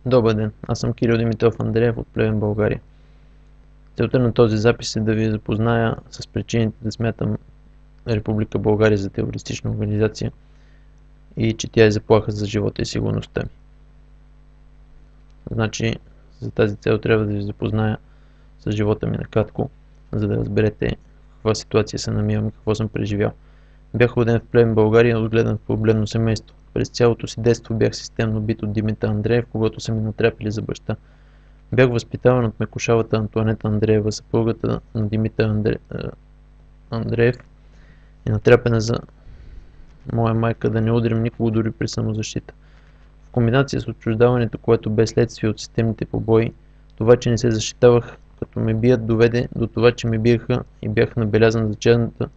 Добър ден, аз съм Кирил Димитров Андреев от Плевен, България. Целта на този запис е да ви запозная с причините да смятам Република България за терористична организация и че тя е заплаха за живота и сигурността ми. Значи, за тази цел трябва да ви запозная с живота ми накратко, за да разберете в каква ситуация се намирам и какво съм преживял. Бях роден в Плевен, България, отгледан в проблемно семейство. През цялото си детство бях системно бит от Димитър Андреев, когато са ми натрапили за баща. Бях възпитаван от мекушавата Антоанета Андреева, съпругата на Димитър Андреев, и натрапена за моя майка да не удрям никого дори при самозащита. В комбинация с отчуждаването, което бе следствие от системните побои, това, че не се защитавах като ме бият, доведе до това, че ме биеха и бях набелязан за черната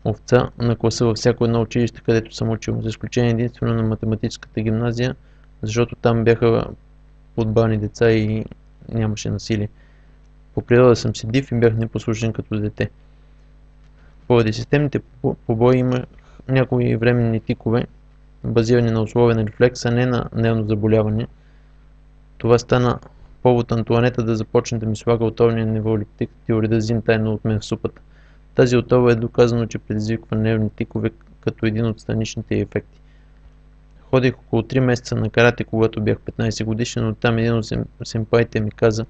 овца на класа във всяко едно училище, където съм учил, за изключение единствено на математическата гимназия, защото там бяха подбрани деца и нямаше насилие. По природа съм си див и бях непослушен като дете. Поради системните побои имах някои временни тикове, базирани на условен рефлекс, а не на нервно заболяване. Това стана повод Антоанета да започне да ми слага отровния невролептик тиоридазин тайно от мен в супата. Тази отрова е доказано, че предизвиква нервни тикове като един от страничните ефекти. Ходих около 3 месеца на карате, когато бях 15 годишен, но там един от сенпаите ми каза,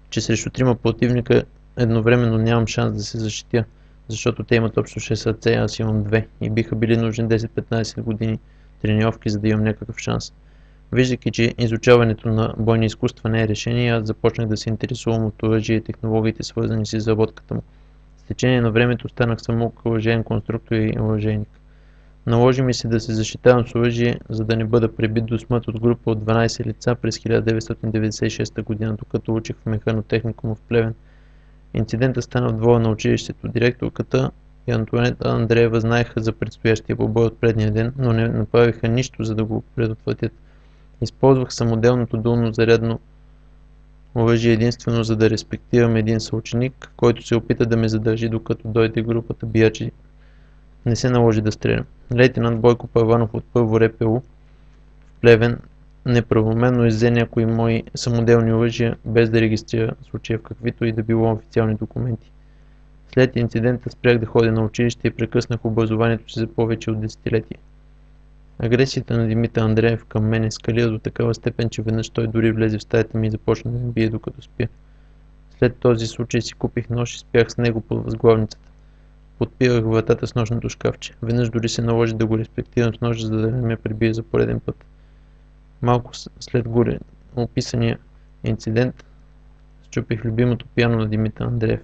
че срещу 3 противника едновременно нямам шанс да се защитя, защото те имат общо 6 ръце, аз имам 2 и биха били нужни 10-15 години тренировки, за да имам някакъв шанс. Виждайки, че изучаването на бойни изкуства не е решение, аз започнах да се интересувам от оръжие и технологиите, свързани с изработката му. С течение на времето станах самоук оръжеен конструктор и оръжейник. Наложи ми се да се защитавам с оръжие, за да не бъда пребит до смърт от група от 12 лица през 1996 година, докато учих в механотехникум в Плевен. Инцидентът стана в двора на училището. Директорката и Антоанета Андреева знаеха за предстоящия побой от предния ден, но не направиха нищо, за да го предотвратят. Използвах самоделното дулно зарядно оръжие единствено, за да респектирам един съученик, който се опита да ме задържи, докато дойде групата биячи. Не се наложи да стрелям. Лейтенант Бойко Първанов от първо РПУ в Плевен неправомерно иззе някои мои самоделни оръжия, без да регистрира случая в каквито и да било официални документи. След инцидента спрях да ходя на училище и прекъснах образованието си за повече от десетилетие. Агресията на Димитър Андреев към мен ескалира до такава степен, че веднъж той дори влезе в стаята ми и започна да ме бие докато спя. След този случай си купих нож и спях с него под възглавницата. Подпирах вратата с нощното шкафче. Веднъж дори се наложи да го респектирам с ножа, за да не ме прибие за пореден път. Малко след горе описания инцидент счупих любимото пиано на Димитър Андреев.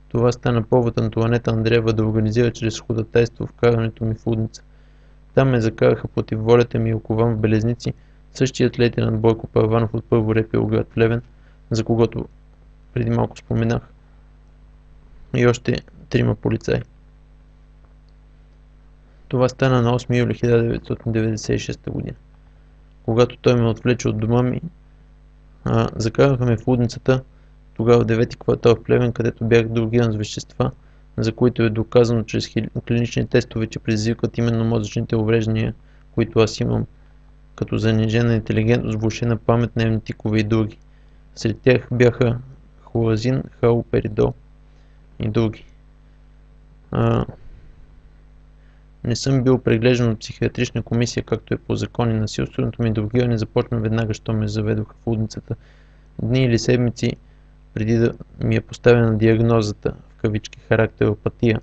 Това стана повод Антоанета Андреева да организира чрез ходатайство вкарването ми в лудница. Там ме закараха против волята ми и окован в белезници същият лейтенант Бойко Първанов от първо РПУ град Плевен, за когото преди малко споменах, и още 3 полицаи. Това стана на 8 юли 1996 година. Когато той ме отвлече от дома ми, закараха ме в лудницата, тогава 9-ти квартал в Плевен, където бях дрогиран с вещества, за които е доказано чрез клинични тестове, че предизвикват именно мозъчните увреждания, които аз имам, като занижена интелигентност, влошена памет, нервни тикове и други. Сред тях бяха хлоразин, халоперидол и други. Не съм бил преглеждан от психиатрична комисия, както е по закон, и насилственото ми дрогиране започна веднага, що ме заведоха в лудницата. Дни или седмици преди да ми е поставена диагнозата, в кавички, характеропатия.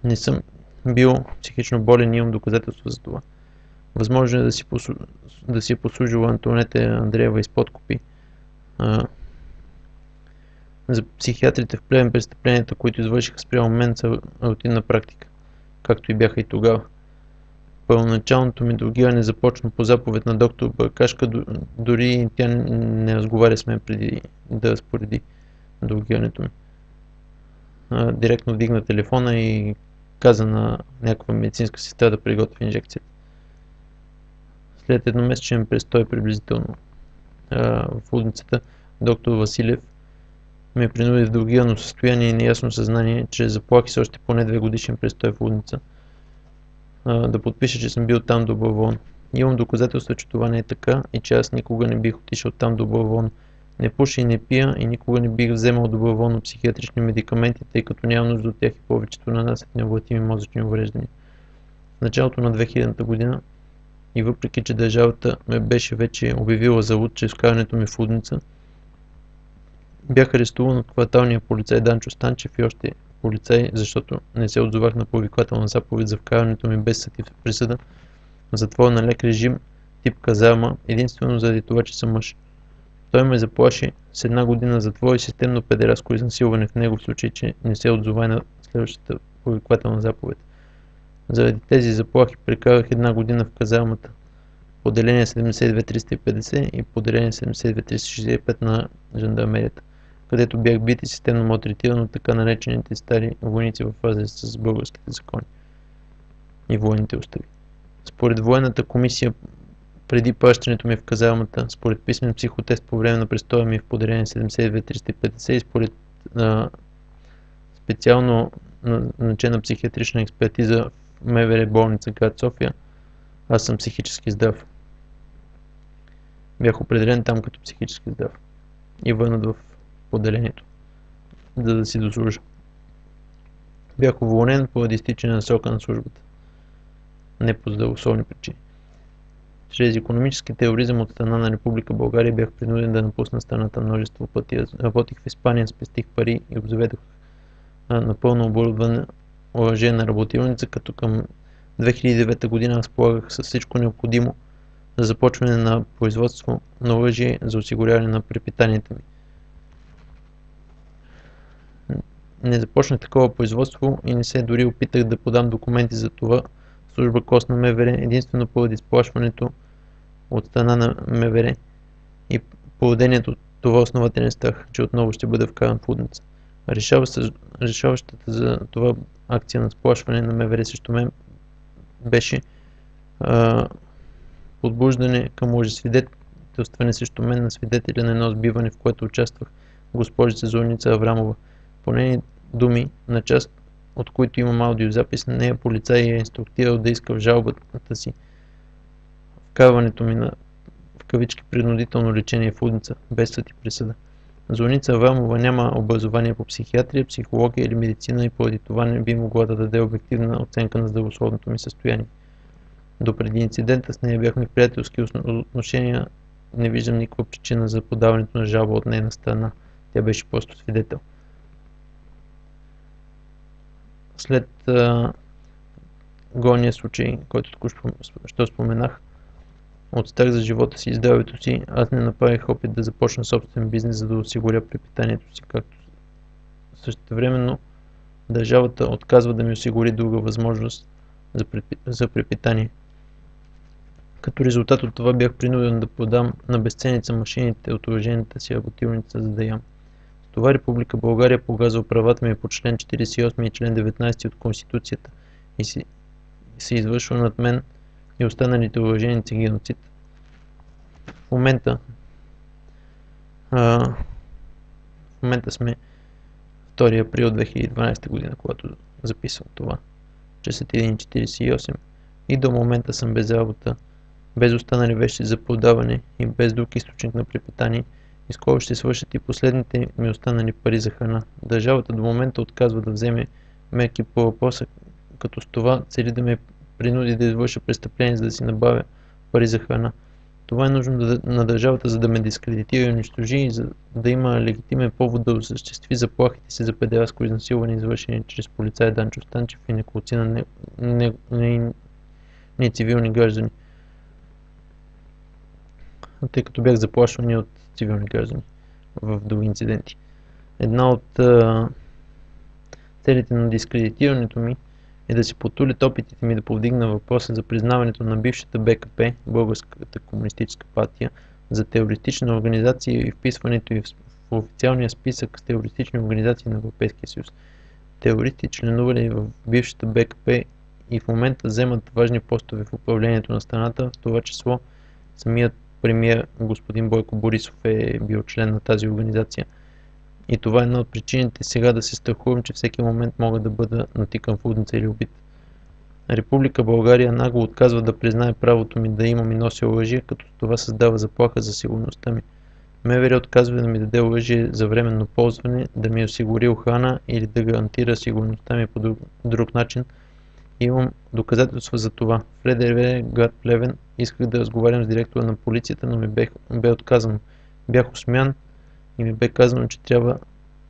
Не съм бил психично болен и имам доказателства за това. Възможно е да си е послужила Антоанета Андреева из подкупи. За психиатрите в Плевен престъпленията, които извършиха спрямо мен, са рутинна практика, както и бяха и тогава. Първоначалното ми дрогиране започна по заповед на доктор Бъркашка, дори тя не разговаря с мен преди да разпореди дрогирането ми. Директно вдигна телефона и каза на някаква медицинска сестра да приготви инжекцията. След едномесечен престой приблизително в лудницата, доктор Василев ме принуди в дрогирано състояние и неясно съзнание, чрез заплахи с още поне 2 годишен престой в лудница. да подпиша, че съм бил там доброволно. Имам доказателства, че това не е така и че аз никога не бих отишъл там доброволно. Не пуша и не пия и никога не бих вземал доброволно психиатрични медикаменти, тъй като нямам нужда от тях и повечето нанасят необратими мозъчни увреждания. В началото на 2000 година и въпреки, че държавата ме беше вече обявила за луд чрез вкарането ми в лудница, бях арестуван от кварталния полицай Данчо Станчев и още полицай, защото не се отзовах на повиквателна заповед за вкарането ми без съд и присъда в затвор на лек режим тип казарма, единствено заради това, че съм мъж. Той ме заплаши с 1 година затвор и системно педерастко изнасилване в него в случай, че не се отзове на следващата повиквателна заповед. Заради тези заплахи прекарах 1 година в казармата, поделение 72350 и поделение 72365 на жандармерията, където бях бит и системно малтретиран от така наречените стари войници в разрез с българските закони и военните устави. Според военната комисия, преди пращането ми в казармата, според писмен психотест по време на престоя ми в поделение 72350 и според специално назначена психиатрична експертиза в МВР болница град София, аз съм психически здрав. Бях определен там като психически здрав и върнат в поделението, за да си дослужа. Бях уволнен поради изтичане на срока на службата, не по здравословни причини. Чрез икономически тероризъм от страна на Република България бях принуден да напусна страната множество пъти. Работих в Испания, спестих пари и обзаведох напълно оборудвана оръжейна работилница, като към 2009 година разполагах с всичко необходимо за започване на производство на оръжие за осигуряване на препитанията ми. Не започнах такова производство и не се дори опитах да подам документи за това в служба КОС на МВР, единствено поради сплашването от страна на МВР и породението от това основателен страх, че отново ще бъда вкаран в лудница. Решаващата за това акция на сплашване на МВР срещу мен беше подбуждане към лъжесвидетелстване срещу мен на свидетеля на едно сбиване, в което участвах госпожица Зорница Аврамова. По нейни думи, на част от които имам аудиозапис, на нея полицай е инструктирал да иска в жалбата си вкарването ми на в кавички принудително лечение в лудница, без съд и присъда. Зорница Аврамова няма образование по психиатрия, психология или медицина и поради това не би могла да даде обективна оценка на здравословното ми състояние. Допреди инцидента с нея бяхме в приятелски отношения, не виждам никаква причина за подаването на жалба от нейна страна. Тя беше просто свидетел. След горния случай, който току-що споменах, от страх за живота си и здравето си, аз не направих опит да започна собствен бизнес, за да осигуря препитанието си, както същевременно държавата отказва да ми осигури друга възможност за препитание. Като резултат от това бях принуден да продам на безценица машините от оръжейната си работилница, за да ям. С това Република България погазва правата ми по член 48 и член 19 от Конституцията и се извършва над мен и останалите оръжейници геноцид. В момента сме 2 април 2012 година, когато записвам това. Часът 1:48 и до момента съм без работа, без останали вещи за продаване и без друг източник на препитание. И скоро ще свършат и последните ми останали пари за храна. Държавата до момента отказва да вземе мерки по въпроса, като с това цели да ме принуди да извърша престъпление, за да си набавя пари за храна. Това е нужно на държавата, за да ме дискредитира и унищожи и за да има легитимен повод да осъществи заплахите си за педерастко изнасилване, извършени чрез полицай Данчо Станчев и неколцина цивилни граждани. Тъй като бях заплашвани от цивилни граждани в други инциденти. Една от целите на дискредитирането ми е да си потулят опитите ми да повдигна въпроса за признаването на бившата БКП, Българската комунистическа партия, за терористична организация и вписването ѝ в официалния списък с терористични организации на Европейския съюз. Терористи членували в бившата БКП и в момента вземат важни постове в управлението на страната, в това число самият премиер господин Бойко Борисов е бил член на тази организация. И това е една от причините сега да се страхувам, че всеки момент мога да бъда натикан в лудница или убит. Република България нагло отказва да признае правото ми да имам и нося оръжие, като това създава заплаха за сигурността ми. МВР отказва да ми даде оръжие за временно ползване, да ми осигури охрана или да гарантира сигурността ми по друг начин. Имам доказателства за това. В РДВ град Плевен исках да разговарям с директора на полицията, но ми бе отказано. Бях осмян и ми бе казано, че трябва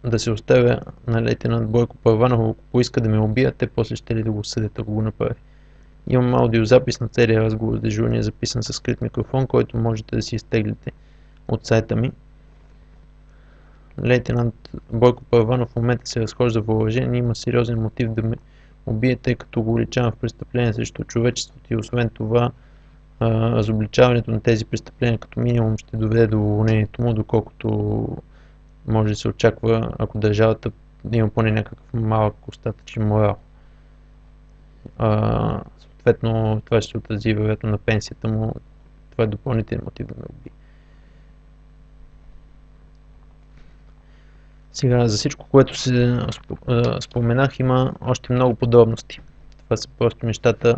да се оставя на лейтенант Бойко Първанов, ако поиска да ме убия, те после ще ли да го съдят, ако го направи. Имам аудиозапис на целия разговор с дежурния, записан със скрит микрофон, който можете да си изтеглите от сайта ми. Лейтенант Бойко Първанов в момента се разхожда въоръжен и има сериозен мотив да ме убие, тъй като го уличавам в престъпление срещу човечеството и освен това разобличаването на тези престъпления като минимум ще доведе до уволнението му, доколкото може да се очаква, ако държавата има поне някакъв малък остатъчен морал. Съответно, това ще се отрази вероятно на пенсията му. Това е допълнителен мотив да ме убие. Сега, за всичко, което се споменах, има още много подробности. Това са просто нещата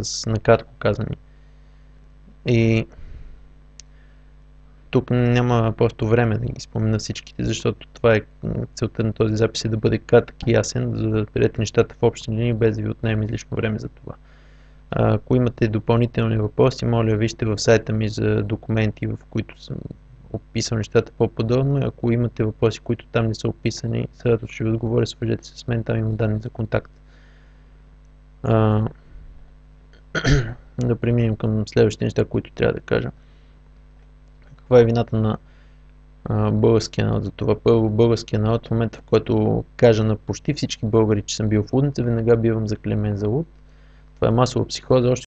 с накратко казани. И тук няма просто време да ги спомена всичките, защото това е целта на този запис, е да бъде кратък и ясен, за да разберете нещата в общи линии, без да ви отнеме излишно време за това. Ако имате допълнителни въпроси, моля вижте в сайта ми за документи, в които съм описал нещата по-подробно. Ако имате въпроси, които там не са описани, с радост ще ви отговоря, свържете се с мен, там има данни за контакт. Да преминем към следващите неща, които трябва да кажа. Каква е вината на българския народ за това? Първо, българския народ в момента, в който кажа на почти всички българи, че съм бил в лудница, веднага бивам заклеймен за луд. Това е масова психоза. Още